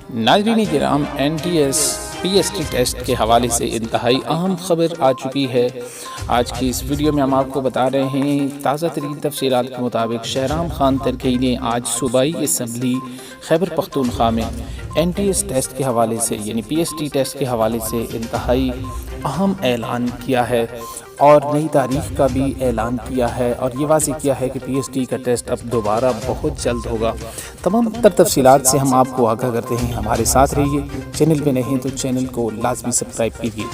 ناظرین کرام، NTS-PST test کے حوالے سے انتہائی اہم خبر آ چکی ہے۔ آج کی اس ویڈیو میں ہم آپ کو بتا رہے ہیں تازہ ترین تفصیلات کے مطابق شہرام خان ترکی نے آج صوبائی اسمبلی خیبر پختونخوا میں NTS ٹیسٹ کے حوالے سے یعنی PST ٹیسٹ کے حوالے سے انتہائی اہم اعلان کیا ہے اور نئی تاریخ کا بھی اعلان کیا ہے، اور یہ واضح کیا ہے کہ PST کا ٹیسٹ اب دوبارہ بہت جلد ہوگا۔ تمام تر تفصیلات سے ہم آپ کو آگاہ کرتے ہیں، ہمارے ساتھ رہیے۔ چینل پہ نہیں تو چینل کو لازمی سبسکرائب کیجیے۔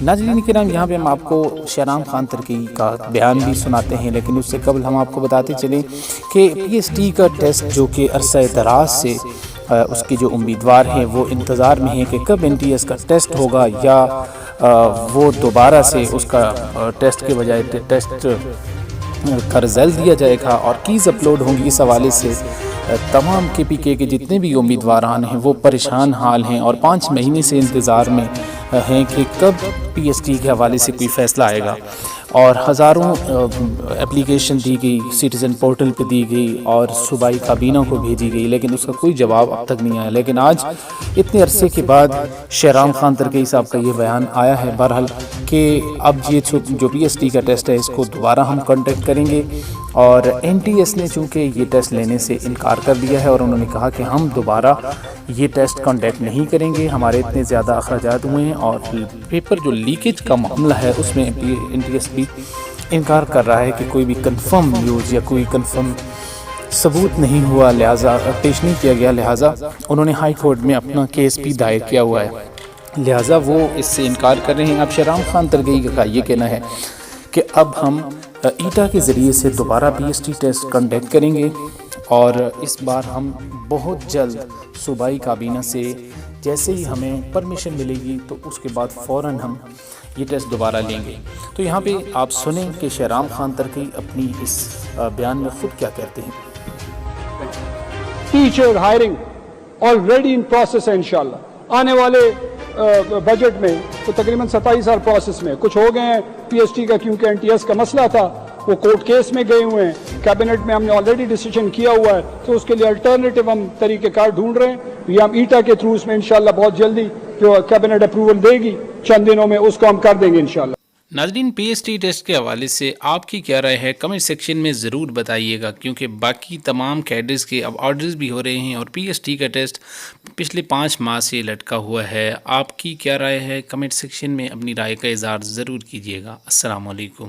ناظرین کرام، یہاں پہ ہم آپ کو شہرام خان ترکی کا بیان بھی سناتے ہیں، لیکن اس سے قبل ہم آپ کو بتاتے چلیں کہ PST کا ٹیسٹ جو کہ عرصہ دراز سے اس کے جو امیدوار ہیں وہ انتظار میں ہیں کہ کب NTS کا ٹیسٹ ہوگا، یا وہ دوبارہ سے اس کا ٹیسٹ کے بجائے ٹیسٹ کا رزلٹ دیا جائے گا اور کیز اپلوڈ ہوں گی۔ اس حوالے سے تمام KPK کے جتنے بھی امیدواران ہیں وہ پریشان حال ہیں اور 5 مہینے سے انتظار میں ہیں کہ کب PST کے حوالے سے کوئی فیصلہ آئے گا، اور ہزاروں اپلیکیشن دی گئی، سٹیزن پورٹل پہ دی گئی اور صوبائی کابینہ کو بھیجی گئی، لیکن اس کا کوئی جواب اب تک نہیں آیا۔ لیکن آج اتنے عرصے کے بعد شہرام خان ترکی صاحب کا یہ بیان آیا ہے بہرحال کہ اب یہ جو PST کا ٹیسٹ ہے اس کو دوبارہ ہم کانٹیکٹ کریں گے، اور NTS نے چونکہ یہ ٹیسٹ لینے سے انکار کر دیا ہے اور انہوں نے کہا کہ ہم دوبارہ یہ ٹیسٹ کانٹیکٹ نہیں کریں گے، ہمارے اتنے زیادہ اخراجات ہوئے ہیں، اور پیپر جو لیکیج کا معاملہ ہے اس میں NTS بھی انکار کر رہا ہے کہ کوئی بھی کنفرم نیوز یا کوئی کنفرم ثبوت نہیں ہوا، لہٰذا پیش نہیں کیا گیا، لہٰذا انہوں نے ہائی کورٹ میں اپنا کیس بھی دائر کیا ہوا ہے، لہٰذا وہ اس سے انکار کر رہے ہیں۔ اب شہرام خان ترکی کا یہ کہنا ہے کہ اب ہم ایٹا کے ذریعے سے دوبارہ PST ٹیسٹ کنڈکٹ کریں گے، اور اس بار ہم بہت جلد صوبائی کابینہ سے جیسے ہی ہمیں پرمیشن ملے گی تو اس کے بعد فوراً ہم یہ ٹیسٹ دوبارہ لیں گے۔ تو یہاں پہ آپ سنیں کہ شہرام خان ترکی اپنی اس بیان میں خود کیا کہتے ہیں۔ Teacher hiring already in process ہے، انشاءاللہ آنے والے بجٹ میں تو تقریباً 27 سال پروسیس میں کچھ ہو گئے ہیں PST کا، کیونکہ NTS کا مسئلہ تھا وہ کورٹ کیس میں گئے ہوئے ہیں، کیبنٹ میں ہم نے آلریڈی ڈیسیجن کیا ہوا ہے، تو اس کے لیے الٹرنیٹیو ہم طریقہ کار ڈھونڈ رہے ہیں۔ یہ ہم ایٹا کے تھرو اس میں انشاءاللہ بہت جلدی جو کیبنٹ اپروول دے گی چند دنوں میں اس کو ہم کر دیں گے انشاءاللہ۔ ناظرین، PST ٹیسٹ کے حوالے سے آپ کی کیا رائے ہے کمنٹ سیکشن میں ضرور بتائیے گا، کیونکہ باقی تمام کیڈرز کے اب آرڈرز بھی ہو رہے ہیں اور PST کا ٹیسٹ پچھلے 5 ماہ سے لٹکا ہوا ہے۔ آپ کی کیا رائے ہے کمنٹ سیکشن میں اپنی رائے کا اظہار ضرور کیجیے گا۔ السلام علیکم۔